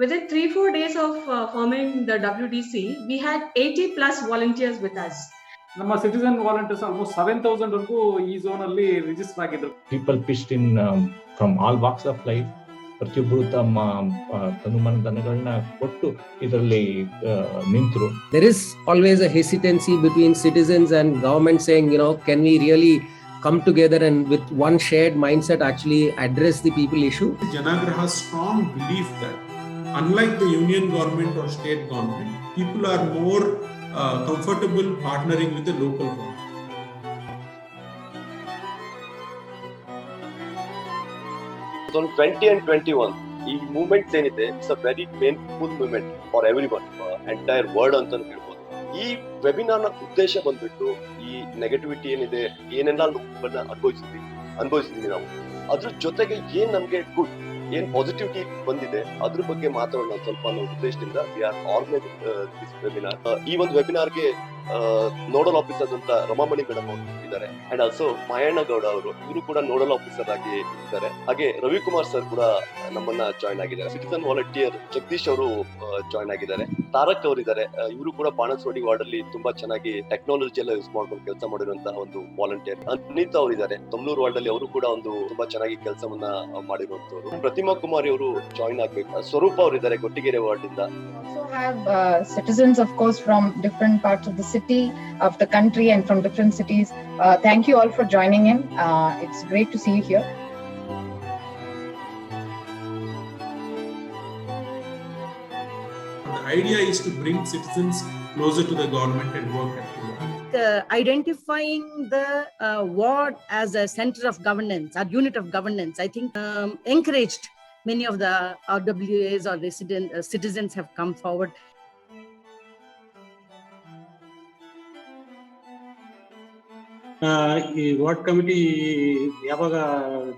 within 3-4 days of forming the WDC, we had 80 plus volunteers with us. ನಮ್ಮ citizen volunteers almost 7,000 ವರೆಗೂ ಈ zone ಅಲ್ಲಿ register ಆಗಿದ್ರು. People pitched in from all walks of life. ಪ್ರತಿಯೊಬ್ಬರು ತಮ್ಮ ತನುಮನ ಧನಗಳನ್ನ ಕೊಟ್ಟು ಇದರಲ್ಲಿ ನಿಂತರು. There is always a hesitancy between citizens and government saying, can we really come together and with one shared mindset actually address the people issue? Janagra has strong belief that unlike the union government or state government, people are more comfortable partnering with the local government. 2020 and 21 ಈ movements ಏನಿದೆ it's a very painful movement for everyone, entire world ಅಂತ ಹೇಳ್ಬೋದು. ಈ webinar ನ ಉದ್ದೇಶ ಬಂದ್ಬಿಟ್ಟು ಈ negativity ಏನಿದೆ, ಏನೆಲ್ಲ ನೋವುಗಳನ್ನ ಅನುಭವಿಸಿದೀವಿ ನಾವು, ಅದ್ರ ಜೊತೆಗೆ ಏನ್ ನಮ್ಗೆ ಗುಡ್, ಏನ್ ಪಾಸಿಟಿವಿಟಿ ಬಂದಿದೆ ಅದ್ರ ಬಗ್ಗೆ ಮಾತಾಡೋಣ ಸ್ವಲ್ಪ ಅನ್ನೋ ಉದ್ದೇಶದಿಂದ we are organising this webinar. ಈ ಒಂದು ವೆಬಿನಾರ್ಗೆ ನೋಡಲ್ ಆಫೀಸರ್ ಅಂತ ರಮಾಮಣಿ ಮೇಡಮ್ ಅವರು ಇದ್ದಾರೆ, ಅಂಡ್ ಆಲ್ಸೋ ಮಾಯಣ್ಣ ಗೌಡ ಅವರು, ಇವರು ಕೂಡ ನೋಡಲ್ ಆಫೀಸರ್ ಆಗಿ ಇದ್ದಾರೆ. ಹಾಗೆ ರವಿಕುಮಾರ್ ಸರ್ ಕೂಡ ನಮ್ಮನ್ನ ಜಾಯ್ನ್ ಆಗಿದ್ದಾರೆ. ಸಿಟಿಸನ್ ವಾಲಂಟಿಯರ್ ಜಗದೀಶ್ ಅವರು ಜಾಯ್ನ್ ಆಗಿದ್ದಾರೆ. ತಾರಕ್ ಅವರು ಇದ್ದಾರೆ, ಇವರು ಕೂಡ ಬಾಣಸ್ವಾಡಿ ವಾರ್ಡ್ ಅಲ್ಲಿ ತುಂಬಾ ಚೆನ್ನಾಗಿ ಟೆಕ್ನಾಲಜಿ ಎಲ್ಲ ಯೂಸ್ ಮಾಡ್ಕೊಂಡು ಕೆಲಸ ಮಾಡಿರುವಂತಹ ಒಂದು ವಾಲಂಟಿಯರ್. ಅನಿತಾ ಅವರು ಇದ್ದಾರೆ, ತಮ್ಲೂರು ವಾರ್ಡ್ ಅಲ್ಲಿ ಅವರು ಕೂಡ ಒಂದು ತುಂಬಾ ಚೆನ್ನಾಗಿ ಕೆಲಸವನ್ನ ಮಾಡಿರುವಂತವ್ರು. ಪ್ರತಿಮಾ ಕುಮಾರಿ ಅವರು ಜಾಯ್ನ್ ಆಗ್ಬೇಕು. ಸ್ವರೂಪ ಅವರು ಇದ್ದಾರೆ ಗೊಟ್ಟಿಗೆರೆ ವಾರ್ಡ್ ಇಂದ. Have citizens of course from different parts of the city, of the country and from different cities. Thank you all for joining in. It's great to see you here. The idea is to bring citizens closer to the government and work at identifying the ward as a center of governance, or unit of governance, I think encouraged many of the RWAs or citizens have come forward. ಈ ward committee ಯಾವಾಗ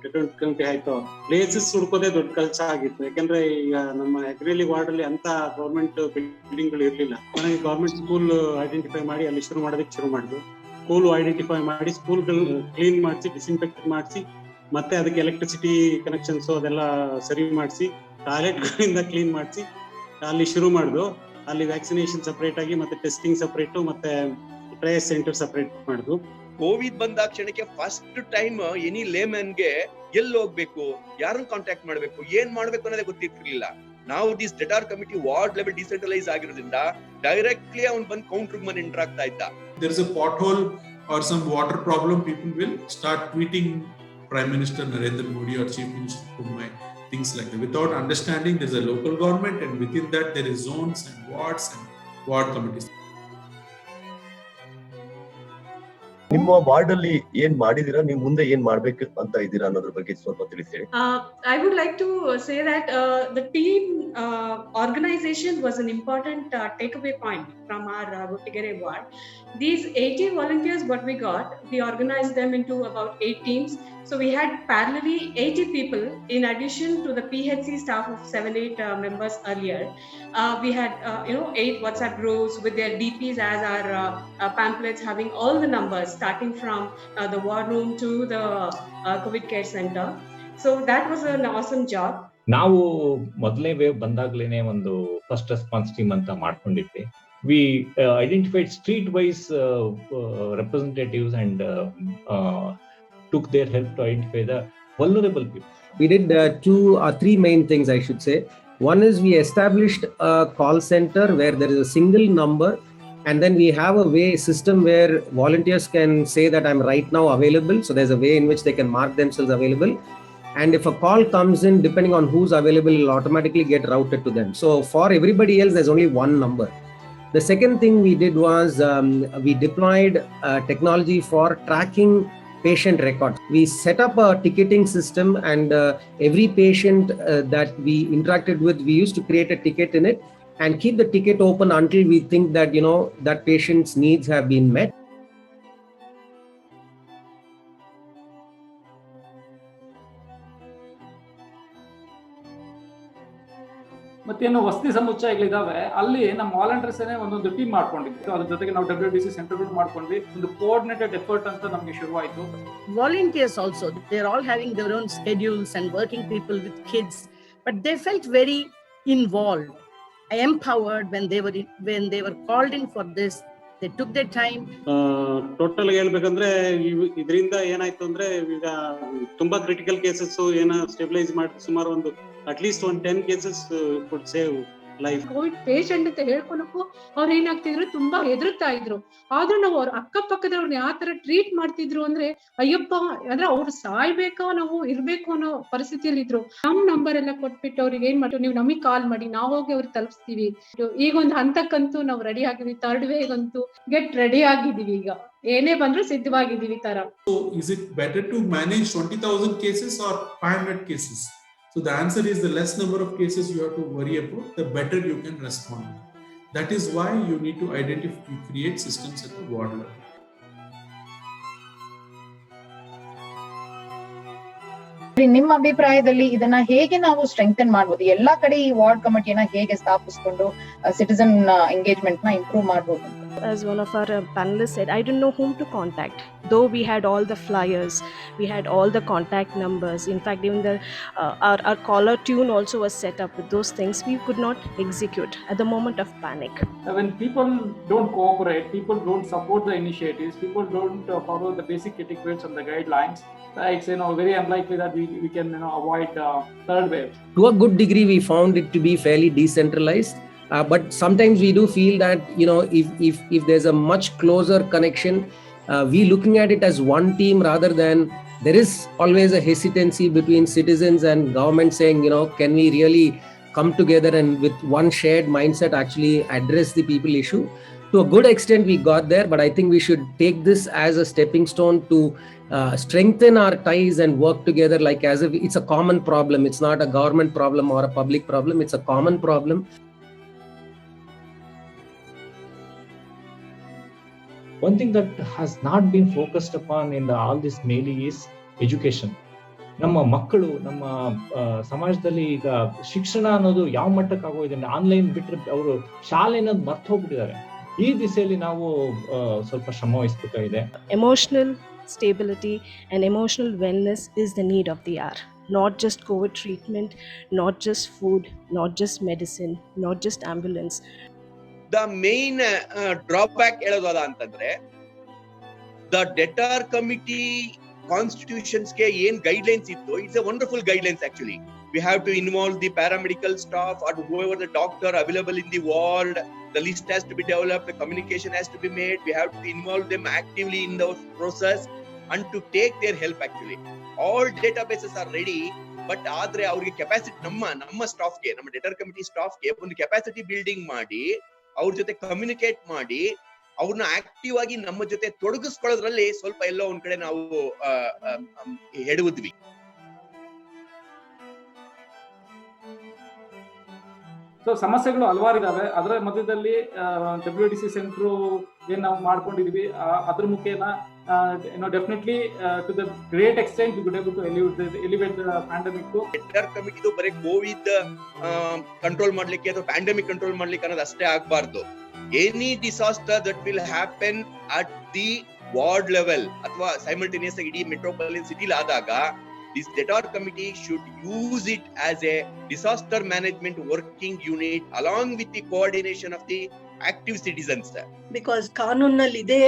development committee ಆಯ್ತು, places ಹುಡ್ಕೋದೇ ದೊಡ್ಡ ಕೆಲಸ ಆಗಿತ್ತು. ಯಾಕಂದ್ರೆ ಈಗ ನಮ್ಮ ಹೆಗ್ರೇಲಿ ward ಅಲ್ಲಿ ಅಂತ ಗೌರ್ಮೆಂಟ್ ಬಿಲ್ಡಿಂಗ್ ಗಳು ಇರ್ಲಿಲ್ಲ. ನನಗೆ ಗೌರ್ಮೆಂಟ್ ಸ್ಕೂಲ್ ಐಡೆಂಟಿಫೈ ಮಾಡಿ ಅಲ್ಲಿ ಶುರು ಮಾಡಿದ್ವಿ. ಸ್ಕೂಲ್ ಐಡೆಂಟಿಫೈ ಮಾಡಿ ಸ್ಕೂಲ್ ಕ್ಲೀನ್ ಮಾಡಿಸಿ, ಡಿಸ್ಇನ್ಫೆಕ್ಟ್ ಮಾಡಿಸಿ, ಮತ್ತೆ ಅದಕ್ಕೆ ಎಲೆಕ್ಟ್ರಿಸಿಟಿ ಕನೆಕ್ಷನ್ಸ್ ಅದೆಲ್ಲ ಸರಿ ಮಾಡಿಸಿ, ಟಾಯ್ಲೆಟ್ ಗಳಿಂದ ಕ್ಲೀನ್ ಮಾಡಿಸಿ ಅಲ್ಲಿ ಶುರು ಮಾಡಿದ್ವು. ಅಲ್ಲಿ ವ್ಯಾಕ್ಸಿನೇಷನ್ ಸಪರೇಟ್ ಆಗಿ, ಮತ್ತೆ ಟೆಸ್ಟಿಂಗ್ ಸಪರೇಟ್, ಮತ್ತೆ ಟ್ರಯಲ್ ಸೆಂಟರ್ ಸಪರೇಟ್ ಮಾಡಿದ್ವು. ಕೋವಿಡ್ ಬಂದ ಕ್ಷಣಕ್ಕೆ ಫಸ್ಟ್ ಟೈಮ್ ಎನಿ ಲೇಮನ್ಗೆ ಎಲ್ಲಿ ಹೋಗ್ಬೇಕು, ಯಾರನ್ನ ಕಾಂಟ್ಯಾಕ್ಟ್ ಮಾಡ್ಬೇಕು, ಏನ್ ಮಾಡ್ಬೇಕು ಅನ್ನೋದೇ ಗೊತ್ತಿರ್ಲಿಲ್ಲ. ನಾವು this debtor committee ward level decentralise ಆಗಿರೋದ್ರಿಂದ ಡೈರೆಕ್ಟ್ಲಿ ಅವ್ನು ಬಂದು ಕೌಂಟರ್ ಮನ್ ಎಂಟರ್ ಆಗ್ತಾ ಇದ್ದ. There is a pothole or some water problem, people will start tweeting Prime Minister Narendra Modi or Chief Minister Kumai, things like that, without understanding there's a local government and within that there is zones and wards and ward committees. ನಿಮ್ಮ ward ಅಲ್ಲಿ ಏನ್ ಮಾಡಿದೀರಾ, ನೀವು ಮುಂದೆ ಏನ್ ಮಾಡ್ಬೇಕು ಅಂತ ಇದ್ದೀರಾ ಅನ್ನೋದ್ರ ಬಗ್ಗೆ ಸ್ವಲ್ಪ ತಿಳಿಸಿ. I would like to say that the team organization was an important takeaway point from our Gottigere ward. These 80 volunteers what we got, we organized them into about 8 teams. So we had parallelly 80 people in addition to the PHC staff of 7-8 members earlier. We had 8 WhatsApp groups with their DPs as our pamphlets having all the numbers starting from the war room to the COVID care center. So that was an awesome job. ನಾವು ಮೊದಲನೇ wave ಬಂದಾಗ್ಲೇನೆ ಒಂದು first response team ಅಂತ ಮಾಡ್ಕೊಂಡಿದ್ವಿ. We identified street wise representatives and took their help to identify the vulnerable people. We did 2 or 3 main things, I should say. One is we established a call center where there is a single number, and then we have a system where volunteers can say that I'm right now available. So there's a way in which they can mark themselves available. And if a call comes in, depending on who's available, it will automatically get routed to them. So for everybody else, there's only one number. The second thing we did was we deployed technology for tracking patient records. We set up a ticketing system, and every patient that we interacted with, we used to create a ticket in it and keep the ticket open until we think that that patient's needs have been met. ಮತ್ತೇನು ವಸತಿ ಸಮುಚ್ಚಯಗಳಿದಾವೆ, ಅಲ್ಲಿ ನಮ್ಮ volunteers ಒಂದೊಂದು team ಮಾಡ್ಕೊಂಡಿದ್ವಿ. ಅದ್ರ ಜೊತೆಗೆ ನಾವು WDC ಸೆಂಟರ್ಗಳು ಮಾಡ್ಕೊಂಡ್ವಿ. ಒಂದು ಕೋಆರ್ಡಿನೇಟೆಡ್ ಎಫರ್ಟ್ ಅಂತ ನಮಗೆ ಶುರುವಾಯಿತು. Volunteers also, they're all having their own schedules and working people with kids, but they felt very involved, empowered when they were called in for this. They took their time. Total ಹೇಳ್ಬೇಕಂದ್ರೆ ಇದರಿಂದ ಏನಾಯ್ತು ಅಂದ್ರೆ ಈಗ ತುಂಬಾ critical cases stabilise ಮಾಡಿ ಸುಮಾರು ಒಂದು at least 10 cases ಕುಡ್ save life. Covid patient ಅಂತ ಹೇಳ್ಕೊಳಕ್ಕೂ ಅವ್ರು ಏನಾಗ್ತಿದ್ರು, ತುಂಬಾ ಹೆದರ್ತಾ ಇದ್ರು. ಆದ್ರೂ ನಾವು ಅವ್ರ ಅಕ್ಕಪಕ್ಕದವ್ರನ್ನ ಯಾವ ತರ ಟ್ರೀಟ್ ಮಾಡ್ತಿದ್ರು ಅಂದ್ರೆ, ಅಯ್ಯಪ್ಪ ಅಂದ್ರೆ ಅವ್ರು ಸಾಯ್ಬೇಕೋ ನಾವು ಇರ್ಬೇಕು ಅನ್ನೋ ಪರಿಸ್ಥಿತಿಯಲ್ಲಿ ಇದ್ರು. ನಮ್ ನಂಬರ್ ಎಲ್ಲ ಕೊಟ್ಬಿಟ್ಟು ಅವ್ರಿಗೆ ಏನ್ ಮಾಡ್ತೀವಿ, ನೀವು ನಮಗ್ ಕಾಲ್ ಮಾಡಿ, ನಾವು ಹೋಗಿ ಅವ್ರಿಗೆ ತಲುಪಿಸ್ತೀವಿ. ಈಗ ಒಂದು ಹಂತಕ್ಕಂತೂ ನಾವು ರೆಡಿ ಆಗಿದ್ವಿ, ಥರ್ಡ್ ವೇವ್ ಅಂತೂ ಗೆಟ್ ರೆಡಿ ಆಗಿದೀವಿ. ಈಗ ಏನೇ ಬಂದ್ರು ಸಿದ್ಧವಾಗಿದ್ದೀವಿ ತರ. So is it better to manage 20,000 cases or 500 cases? So the answer is, the less number of cases you have to worry about, the better you can respond. That is why you need to create systems at the ward level. ನಿಮ್ಮ ಅಭಿಪ್ರಾಯದಲ್ಲಿ ಇದನ್ನ ಹೇಗೆ ನಾವು strengthen ಮಾಡಬಹುದು? ಎಲ್ಲಾ ಕಡೆ ಈ ward ಕಮಿಟಿಯನ್ನ ಹೇಗೆ ಸ್ಥಾಪಿಸಿಕೊಂಡು ಸಿಟಿಸನ್ ಎಂಗೇಜ್ಮೆಂಟ್ ನ ಇಂಪ್ರೂವ್ ಮಾಡಬಹುದು? As one of our panelists said, I didn't know whom to contact. Though we had all the flyers, we had all the contact numbers. In fact, even our caller tune also was set up with those things. We could not execute at the moment of panic. When people don't cooperate, people don't support the initiatives, people don't follow the basic etiquettes and the guidelines, it's very unlikely that we can avoid third wave. To a good degree, we found it to be fairly decentralized. But sometimes we do feel that if there's a much closer connection, we looking at it as one team rather than there is always a hesitancy between citizens and government saying, can we really come together and with one shared mindset actually address the people issue? To a good extent we got there, but I think we should take this as a stepping stone to strengthen our ties and work together, like as if it's a common problem. It's not a government problem or a public problem, it's a common problem. One thing that has not been focused upon in all this mainly is education. ನಮ್ಮ ಮಕ್ಕಳು, ನಮ್ಮ ಸಮಾಜದಲ್ಲಿ ಈಗ ಶಿಕ್ಷಣ ಅನ್ನೋದು ಯಾವ ಮಟ್ಟಕ್ಕೆ ಆಗೋಗಿದೆ, ಆನ್ಲೈನ್ ಬಿಟ್ಟರೆ ಅವರು ಶಾಲೆ ಅನ್ನೋದು ಮರ್ತು ಹೋಗ್ಬಿಟ್ಟಿದ್ದಾರೆ. ಈ ದಿಸೆಯಲ್ಲಿ ನಾವು ಸ್ವಲ್ಪ ಶ್ರಮ ವಹಿಸಬೇಕಾಗಿದೆ. Emotional stability and emotional wellness is the need of the hour. Not just COVID treatment, not just food, not just medicine, not just ambulance. The main drawback ಹೇಳೋದಲ್ಲ ಅಂತಂದ್ರೆ, the debtor committee constitutions ಗೆ ಏನ್ guidelines ಇತ್ತು, it's a wonderful guidelines actually. We have to involve the paramedical staff or whoever the doctor available in the ward. The list has to be developed, the communication has to be made. We have to involve them actively in the process and to take their help actually. All databases are ready, but ಆದ್ರೆ ಅವ್ರಿಗೆ capacity, ನಮ್ಮ ಸ್ಟಾಫ್ಗೆ, ನಮ್ಮ deter committee ಸ್ಟಾಫ್ಗೆ ಒಂದು capacity building ಮಾಡಿ, ಅವ್ರ ಜೊತೆ communicate ಮಾಡಿ, ಅವ್ರನ್ನ ಆಕ್ಟಿವ್ ಆಗಿ ನಮ್ಮ ಜೊತೆ ತೊಡಗಿಸ್ಕೊಳ್ಳೋದ್ರಲ್ಲಿ ಸ್ವಲ್ಪ ಎಲ್ಲೋ ಒಂದ್ ಕಡೆ ನಾವು ಎಡವುದ್ವಿ. ಸೊ ಸಮಸ್ಯೆಗಳು ಹಲವಾರು ಇದಾವೆ. ಅದರ ಮಧ್ಯದಲ್ಲಿ WDC ಸೆಂಟ್ರು ಏನ್ ನಾವು ಮಾಡ್ಕೊಂಡಿದೀವಿ, ಅದ್ರ ಮುಖೇನ definitely to the great extent we could able to elevate the pandemic. ಡೆಟರ್ ಕಮಿಟಿದು ಬರೀ ಕೋವಿಡ್ ಕಂಟ್ರೋಲ್ ಮಾಡ್ಲಿಕ್ಕೆ ಅಥವಾ ಪ್ಯಾಂಡಮಿಕ್ ಕಂಟ್ರೋಲ್ ಮಾಡ್ಲಿಕ್ಕೆ ಅನ್ನೋದು ಅಷ್ಟೇ ಆಗ್ಬಾರ್ದು. Any disaster that will happen at the ward level ಅಥವಾ ಸೈಮಲ್ಟೇನಿಯಸ್ ಆಗಿ ಇಡೀ ಮೆಟ್ರೋಪಾಲಿಟನ್ ಸಿಟಿಲಿ ಆದಾಗ, this debtor committee should use it as a disaster management working unit along with the coordination of the active citizens. Because ಕಾನೂನಲ್ಲಿ ಇದೆ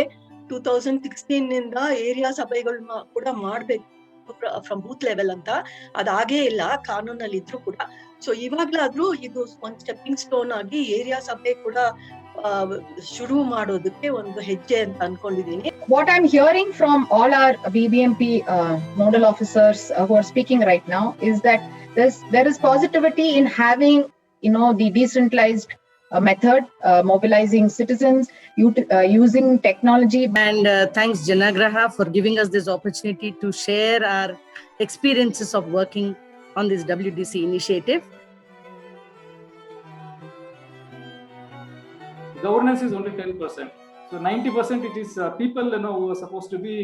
2016 ನಿಂದ area ಸಭೆಗಳನ್ನ ಕೂಡ ಮಾಡ್ಬೇಕು ಫ್ರಮ್ ಬೂತ್ ಲೆವೆಲ್ ಅಂತ. ಅದಾಗೇ ಇಲ್ಲ ಕಾನೂನಲ್ಲಿ ಇದ್ರು ಕೂಡ. ಸೊ ಇವಾಗ್ಲಾದ್ರೂ ಇದು ಒಂದ್ ಸ್ಟೆಪ್ಪಿಂಗ್ ಸ್ಟೋನ್ ಆಗಿ ಏರಿಯಾ ಸಭೆ ಕೂಡ ಶುರು ಮಾಡೋದಕ್ಕೆ ಒಂದು ಹೆಜ್ಜೆ ಅಂತ ಅನ್ಕೊಂಡಿದೀನಿ. What I'm hearing from all our BBMP nodal officers who are speaking right now is that there is positivity in having the decentralized method, mobilizing citizens, using technology. And thanks Janagraha for giving us this opportunity to share our experiences of working on this WDC initiative. Governance is only 10%. So 90% it is people who are supposed to be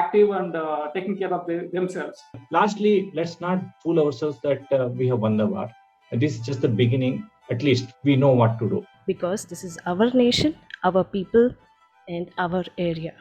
active and taking care of themselves. Lastly, let's not fool ourselves that we have won the war. This is just the beginning. At least we know what to do. Because this is our nation, our people, and our area.